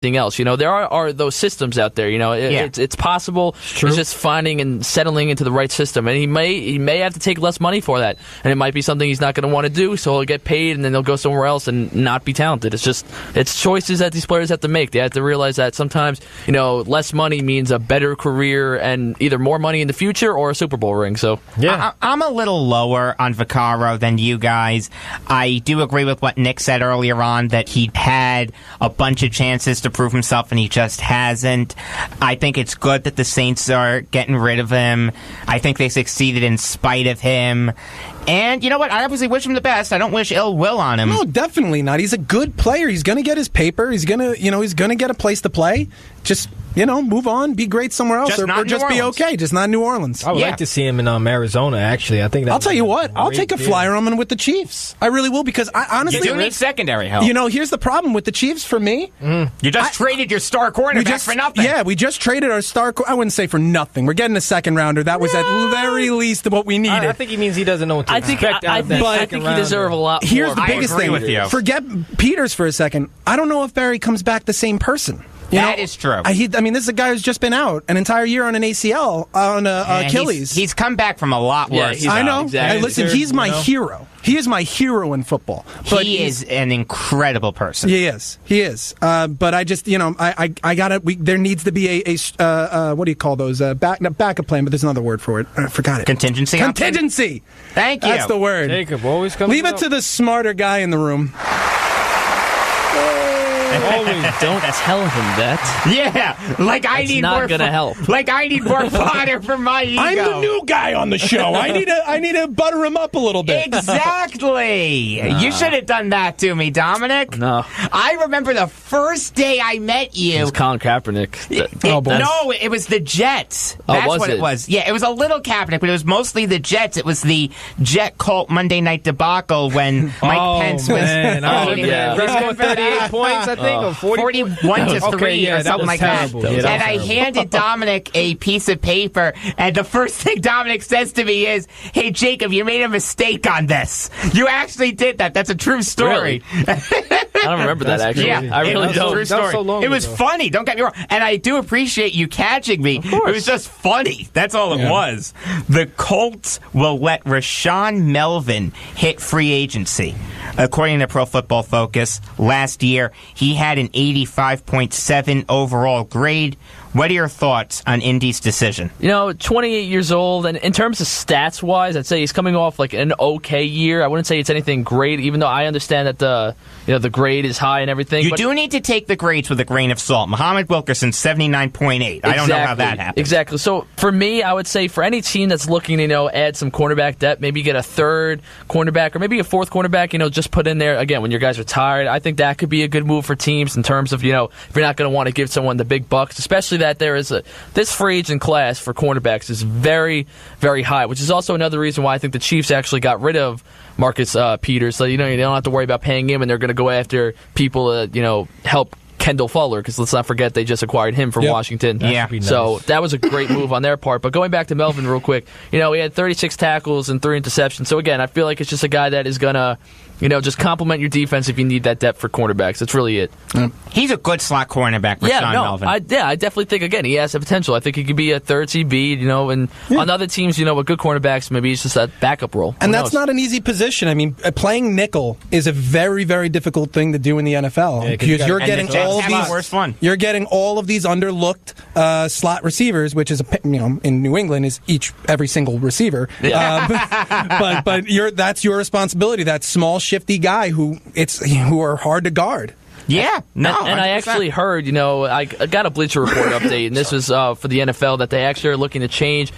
else. There are those systems out there. It's possible. It's just finding and settling into the right system, and he may have to take less money for that, and it might be something he's not going to want to do. So he'll get paid, and then they'll go somewhere else and not be talented. It's choices that these players have to make. They have to realize that sometimes less money means a better career and either more money in the future or a Super Bowl ring. So I'm a little lower on Vaccaro than you guys. I do agree with what Nick said earlier on, that he had a bunch of chances to prove himself and he just hasn't. I think it's good that the Saints are getting rid of him. I think they succeeded in spite of him. And you know what? I obviously wish him the best. I don't wish ill will on him. No, definitely not. He's a good player. He's going to get his paper. He's going to, he's going to get a place to play. Just, move on, be great somewhere else, or just be okay. Just not New Orleans. I would like to see him in Arizona. Actually, I think. I'll tell you what. I'll take a flyer on him with the Chiefs. I really will, because I honestly, you do need secondary help. Here's the problem with the Chiefs for me. You just traded your star cornerback for nothing. Yeah, we just traded our star. I wouldn't say for nothing. We're getting a second rounder. That was at very least what we needed. I think he means he doesn't know what to expect. I think he deserves a lot more. Here's the biggest thing with you. Forget Peters for a second. I don't know if Barry comes back the same person. That is true. This is a guy who's just been out an entire year on an ACL, on Achilles. He's come back from a lot worse. I know. Exactly. Hey, listen, he's my hero. He is my hero in football. But he is an incredible person. He is. But I just, I gotta. There needs to be a what do you call those? Backup plan. But there's another word for it. I forgot it. Contingency. Contingency. Thank you. That's the word. Jacob always comes. Leave it to the smarter guy in the room. Don't tell him that. Yeah, like I need more. Not gonna help. Like I need more fodder for my ego. I'm the new guy on the show. I need to butter him up a little bit. Exactly. You should have done that to me, Dominic. No. I remember the first day I met you. It was Colin Kaepernick. No, it was the Jets. That's what it was. Yeah, it was a little Kaepernick, but it was mostly the Jets. It was the Jet Colt Monday Night debacle when Mike Pence was. He scored 38 points, I think, or 41 to 3 or something like that. And I handed Dominic a piece of paper, and the first thing Dominic says to me is, "Hey, Jacob, you made a mistake on this. You actually did that. That's a true story." Really? I don't remember that, actually. Yeah, I really don't. True story. It was funny. Don't get me wrong. And I do appreciate you catching me. It was just funny. That's all it was. The Colts will let Rashawn Melvin hit free agency. According to Pro Football Focus, last year he had an 85.7 overall grade. What are your thoughts on Indy's decision? 28 years old, and in terms of stats-wise, I'd say he's coming off like an okay year. I wouldn't say it's anything great, even though I understand that the grade is high and everything. You do need to take the grades with a grain of salt. Muhammad Wilkerson, 79.8. I don't know how that happened. Exactly. So for me, I would say for any team that's looking to add some cornerback depth, maybe get a third cornerback or maybe a fourth cornerback, just put in there, again, when your guys are tired. I think that could be a good move for teams in terms of, if you're not going to want to give someone the big bucks, especially that there is this free agent class for cornerbacks is very, very high, which is also another reason why I think the Chiefs actually got rid of Marcus Peters. So, you don't have to worry about paying him, and they're going to go after people to, help Kendall Fuller, because let's not forget they just acquired him from Washington. Nice. So that was a great move on their part. But going back to Melvin real quick, he had 36 tackles and 3 interceptions. So again, I feel like it's just a guy that is going to just complement your defense if you need that depth for cornerbacks. That's really it. He's a good slot cornerback, Rashawn Melvin. I definitely think, again, he has the potential. I think he could be a third CB, and on other teams, with good cornerbacks, maybe it's just that backup role. And that's not an easy position. I mean, playing nickel is a very, very difficult thing to do in the NFL. Because you're getting you're getting all of these underlooked slot receivers, which is, in New England, is every single receiver. Yeah. But that's your responsibility. That small, shifty guy who are hard to guard. Yeah, no. And I actually heard, I got a Bleacher Report update, and this was for the NFL, that they actually are looking to change,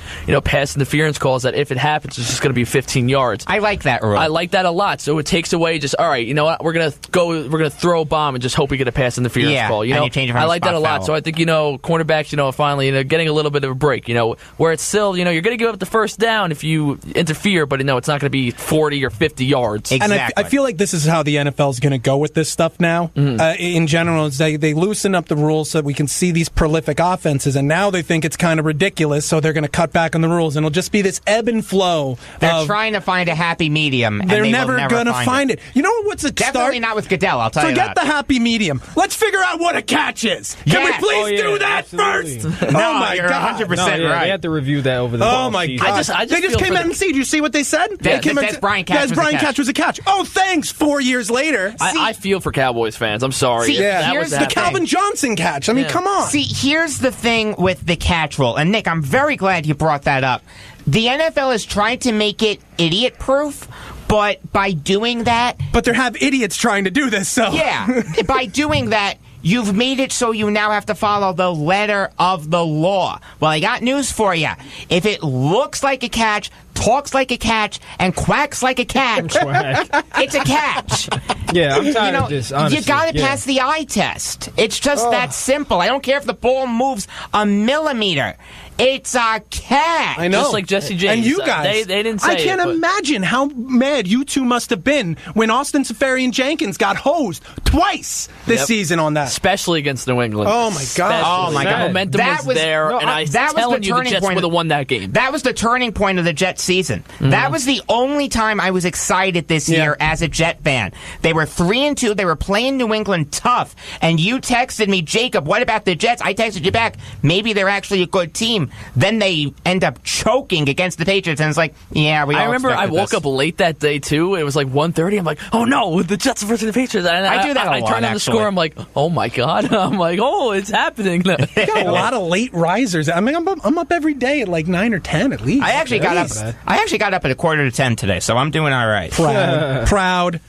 pass interference calls, that if it happens, it's just going to be 15 yards. I like that rule. I like that a lot. So it takes away just, all right, you know what, we're going to throw a bomb and just hope we get a pass interference call. And you change it from I like that a lot. foul. So I think, cornerbacks, finally, getting a little bit of a break, where it's still, you're going to give up the first down if you interfere, but it's not going to be 40 or 50 yards. Exactly. And I feel like this is how the NFL is going to go with this stuff now. Mm-hmm. in general is they loosen up the rules so we can see these prolific offenses, and now they think it's kind of ridiculous, so they're going to cut back on the rules, and it'll just be this ebb and flow. They're trying to find a happy medium, and they're they never going to find it. You know what's a Definitely not with Goodell, I'll tell you that. Forget the happy medium. Let's figure out what a catch is. Can we please do that first? No, my you're God. 100% right. They had to review that over the Oh, my God. They just came out and see. Did you see what they said? Des Bryant catch was a catch. Oh, thanks. 4 years later. I feel for Cowboys fans. I'm sorry. See, here's the Calvin Johnson catch. I mean, come on. See, here's the thing with the catch rule. And, Nick, I'm very glad you brought that up. The NFL is trying to make it idiot-proof, but by doing that... But there have idiots trying to do this, so... Yeah. By doing that... You've made it so you now have to follow the letter of the law. Well, I got news for you. If it looks like a catch, talks like a catch, and quacks like a catch, it's a catch. Yeah, I'm tired of this, honestly. You got to pass the eye test. It's just that simple. I don't care if the ball moves a millimeter. It's a catch. I know. Just like Jesse James. And you guys. They didn't say I can't imagine how mad you two must have been when Austin Seferian-Jenkins got hosed twice this season on that. Especially against New England. Oh, my God. Oh, my God. The momentum was there, and I'm telling you, the Jets would have won that game. That was the turning point of the Jets season. Mm-hmm. That was the only time I was excited this year as a Jet fan. They were 3-2. They were playing New England tough, and you texted me, Jacob, what about the Jets? I texted you back, maybe they're actually a good team. Then they end up choking against the Patriots, and it's like, yeah, we all I remember I woke up late that day, too. It was like 1:30. I'm like, oh, no, the Jets versus the Patriots. And I do that a lot, I turned on the score. I'm like, oh, my God. I'm like, oh, it's happening. You got a lot of late risers. I mean, I'm up every day at like 9 or 10 at least. I actually got up at 9:45 today, so I'm doing all right. Proud.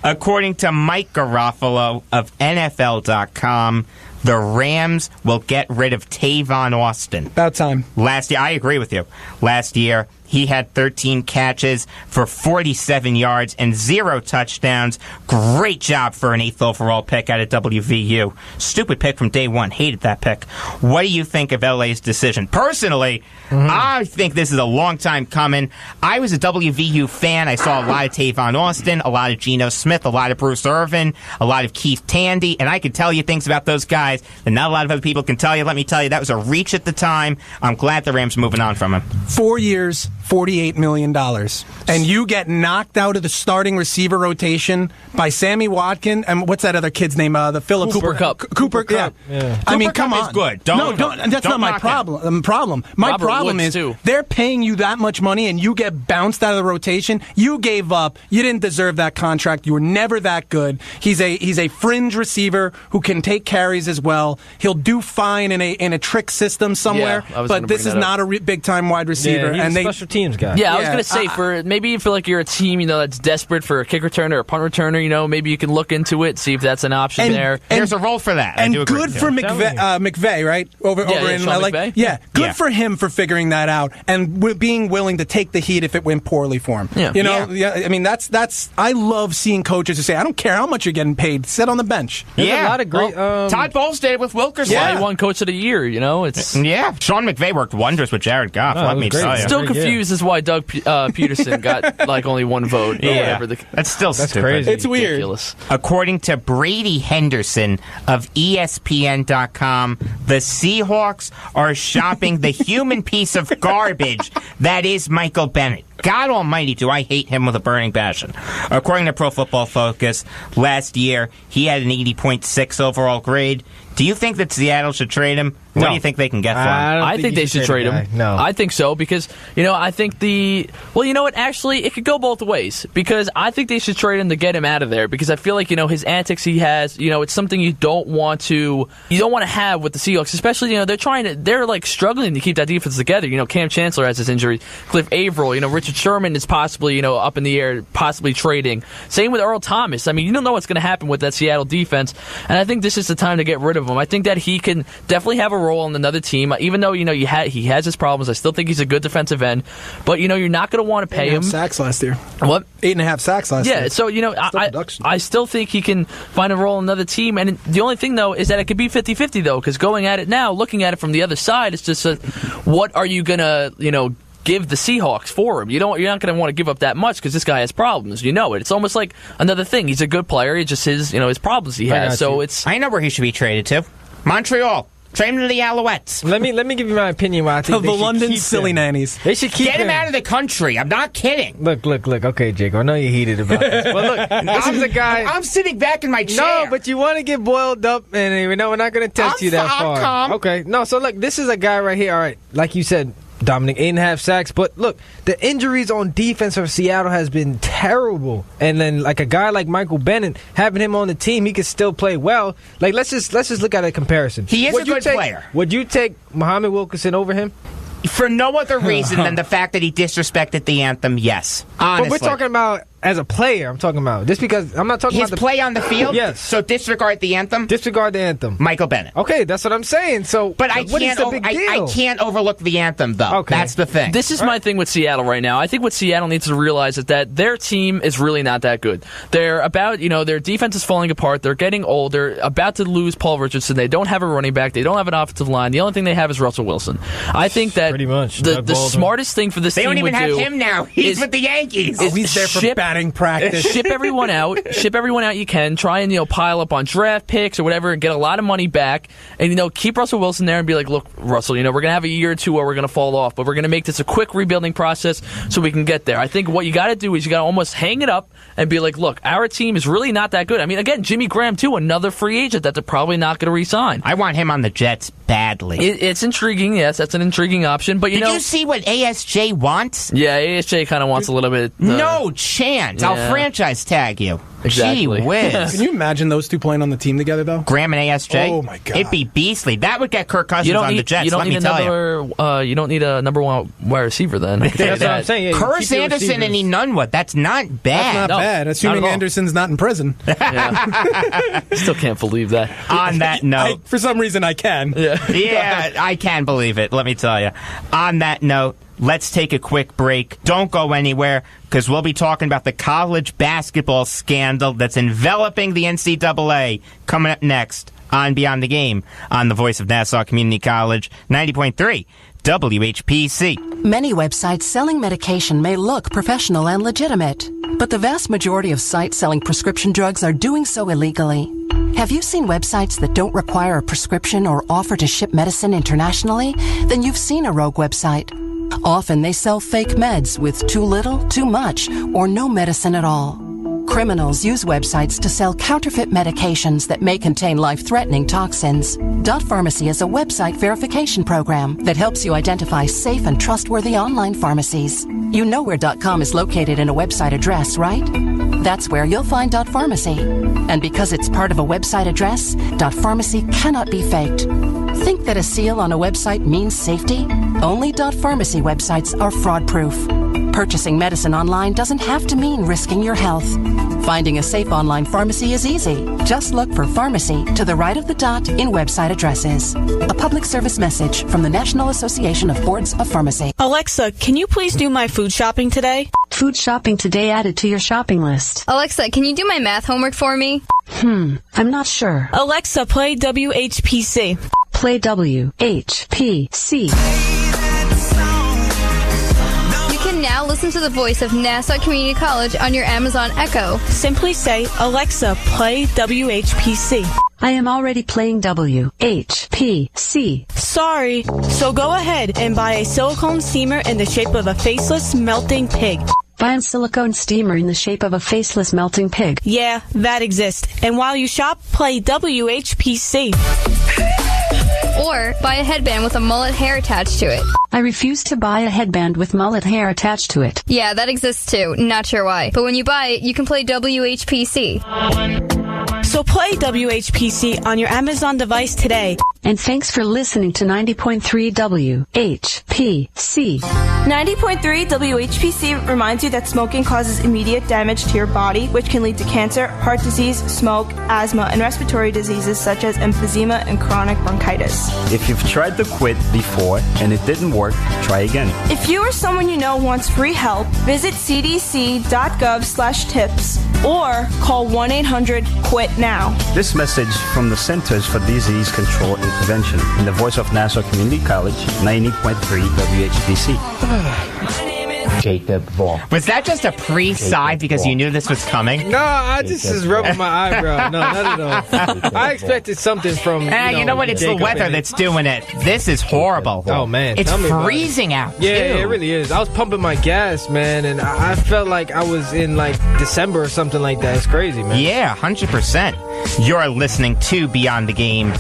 According to Mike Garofalo of NFL.com, the Rams will get rid of Tavon Austin. About time. Last year, I agree with you. Last year, he had 13 catches for 47 yards and 0 touchdowns. Great job for an 8th overall pick out of WVU. Stupid pick from day one. Hated that pick. What do you think of LA's decision? Personally, I think this is a long time coming. I was a WVU fan. I saw a lot of Tavon Austin, a lot of Geno Smith, a lot of Bruce Irvin, a lot of Keith Tandy, and I could tell you things about those guys that not a lot of other people can tell you. Let me tell you, that was a reach at the time. I'm glad the Rams are moving on from him. 4 years, $48 million. And you get knocked out of the starting receiver rotation by Sammy Watkins, and what's that other kid's name? The Philip Cooper Kupp. Cooper Kupp. Yeah. I mean, come Kupp on. is good. That's not my problem. My problem is they're paying you that much money and you get bounced out of the rotation. You gave up. You didn't deserve that contract. You were never that good. He's a fringe receiver who can take carries as well. He'll do fine in a trick system somewhere, but this is not a big time wide receiver. Yeah, he's a special teams guy. Yeah, I was gonna say maybe you feel like you're a team, that's desperate for a kick returner or a punt returner. Maybe you can look into it, see if that's an option there. And there's a role for that. And good for McVay, right? Over in LA. McVay? Yeah, good for him for figuring that out and being willing to take the heat if it went poorly for him. I mean, that's. I love seeing coaches who say, "I don't care how much you're getting paid. Sit on the bench." There's a lot of great. Todd Bowles did it with Wilkerson. Yeah, he won Coach of the Year. It's Sean McVay worked wonders with Jared Goff. Let me tell you. Still confused as why Doug Peterson got only one vote. That's stupid. Crazy. It's weird. Ridiculous. According to Brady Henderson of ESPN.com, the Seahawks are shopping the human piece of garbage that is Michael Bennett. God almighty, do I hate him with a burning passion. According to Pro Football Focus, last year, he had an 80.6 overall grade. Do you think that Seattle should trade him? What do you think they can get for him? I think they should trade him. No. I think so because, I think actually, it could go both ways because I think they should trade him to get him out of there because I feel like, his antics he has, it's something you don't want to have with the Seahawks, especially, they're struggling to keep that defense together. Cam Chancellor has his injury, Cliff Averill, Richard Sherman is possibly, up in the air, possibly trading. Same with Earl Thomas. I mean, you don't know what's going to happen with that Seattle defense, and I think this is the time to get rid of him. I think that he can definitely have a role on another team, even though he has his problems. I still think he's a good defensive end, but you're not going to want to pay him. 8.5 sacks last year. What? 8.5 sacks last year. Yeah, so I still think he can find a role on another team, and the only thing though is that it could be 50-50 though, because going at it now, looking at it from the other side, it's just what are you gonna give the Seahawks for him. You're not going to want to give up that much because this guy has problems. You know it. It's almost like another thing. He's a good player. It's just his problems he has. So I know where he should be traded to. Montreal. Trade him to the Alouettes. Let me give you my opinion. Why I think the London silly nannies. They should get him out of the country. I'm not kidding. Look. Okay, Jake. I know you're heated about this. But look, this is a guy. I'm sitting back in my chair. No, but you want to get boiled up, and we're not going to test you that far. I'm calm. Okay. No. So look, this is a guy right here. All right, like you said, Dominic, 8.5 sacks. But look, the injuries on defense for Seattle has been terrible. And then like a guy like Michael Bennett, having him on the team, he can still play well. Like let's just look at a comparison. He is a good player. Would you take Muhammad Wilkerson over him? For no other reason than the fact that he disrespected the anthem, yes. Honestly. But we're talking about as a player, I'm talking about. Just because I'm not talking about his play on the field? Yes. So disregard the anthem? Disregard the anthem. Michael Bennett. Okay, that's what I'm saying. So, but I can't overlook the anthem, though. Okay. That's the thing. This is my thing with Seattle right now. I think what Seattle needs to realize is that their team is really not that good. They're about, their defense is falling apart. They're getting older, about to lose Paul Richardson. They don't have a running back. They don't have an offensive line. The only thing they have is Russell Wilson. I think that pretty much the smartest thing for this team would do... They don't even have him now. He's with the Yankees. He's there for batting practice. Ship everyone out. Ship everyone out you can. Try and pile up on draft picks or whatever and get a lot of money back. And keep Russell Wilson there and be like, look, Russell, we're gonna have a year or two where we're gonna fall off, but we're gonna make this a quick rebuilding process so we can get there. I think what you got to do is you got to almost hang it up and be like, look, our team is really not that good. I mean, again, Jimmy Graham too, another free agent that they're probably not going to re-sign. I want him on the Jets badly. It's intriguing. Yes, that's an intriguing option. But Did you see what ASJ wants? Yeah, ASJ kind of wants a little bit. No chance. Yeah. I'll franchise tag you. Exactly. Gee whiz. Can you imagine those two playing on the team together, though? Graham and ASJ? Oh, my God. It'd be beastly. That would get Kirk Cousins on the Jets, let me tell you. You don't need a number one wide receiver, then. That's what I'm saying. Yeah, Curtis Anderson and Enunwa. That's not bad. That's not bad, assuming Anderson's not in prison. Still can't believe that. On that note. For some reason, I can. Yeah, I can believe it, let me tell you. On that note, let's take a quick break. Don't go anywhere, because we'll be talking about the college basketball scandal that's enveloping the NCAA coming up next on Beyond the Game on the Voice of Nassau Community College, 90.3 WHPC. Many websites selling medication may look professional and legitimate, but the vast majority of sites selling prescription drugs are doing so illegally. Have you seen websites that don't require a prescription or offer to ship medicine internationally? Then you've seen a rogue website. Often they sell fake meds with too little, too much, or no medicine at all. Criminals use websites to sell counterfeit medications that may contain life-threatening toxins. Dot Pharmacy is a website verification program that helps you identify safe and trustworthy online pharmacies. You know where .com is located in a website address, right? That's where you'll find Dot Pharmacy. And because it's part of a website address, Dot Pharmacy cannot be faked. Think that a seal on a website means safety? Only Dot Pharmacy websites are fraud-proof. Purchasing medicine online doesn't have to mean risking your health. Finding a safe online pharmacy is easy. Just look for pharmacy to the right of the dot in website addresses. A public service message from the National Association of Boards of Pharmacy. Alexa, can you please do my food shopping today? Food shopping today added to your shopping list. Alexa, can you do my math homework for me? I'm not sure. Alexa, play WHPC. Play WHPC. Now listen to the voice of Nassau Community College on your Amazon Echo. Simply say, Alexa, play WHPC. I am already playing WHPC. Sorry. So go ahead and buy a silicone steamer in the shape of a faceless melting pig. Buy a silicone steamer in the shape of a faceless melting pig. Yeah, that exists. And while you shop, play WHPC. Or buy a headband with a mullet hair attached to it. I refuse to buy a headband with mullet hair attached to it. Yeah, that exists too. Not sure why. But when you buy it, you can play WHPC. So play WHPC on your Amazon device today. And thanks for listening to 90.3 WHPC. 90.3 WHPC reminds you that smoking causes immediate damage to your body, which can lead to cancer, heart disease, smoke, asthma, and respiratory diseases such as emphysema and chronic bronchitis. If you've tried to quit before and it didn't work, try again. If you or someone you know wants free help, visit cdc.gov/tips or call 1-800-QUIT-NOW. This message from the Centers for Disease Control and prevention in the voice of Nassau Community College, 90.3 WHBC. Jacob Vaughn. Was that just a pre-sigh because you knew this was coming? No, I just was rubbing my eyebrow. No, not at all. I expected something from. You know what? It's Jacob the weather that's doing it. This is horrible. Oh man, it's freezing out. Yeah, it really is. I was pumping my gas, man, and I felt like I was in like December or something like that. It's crazy, man. Yeah, 100%. You're listening to Beyond the Game.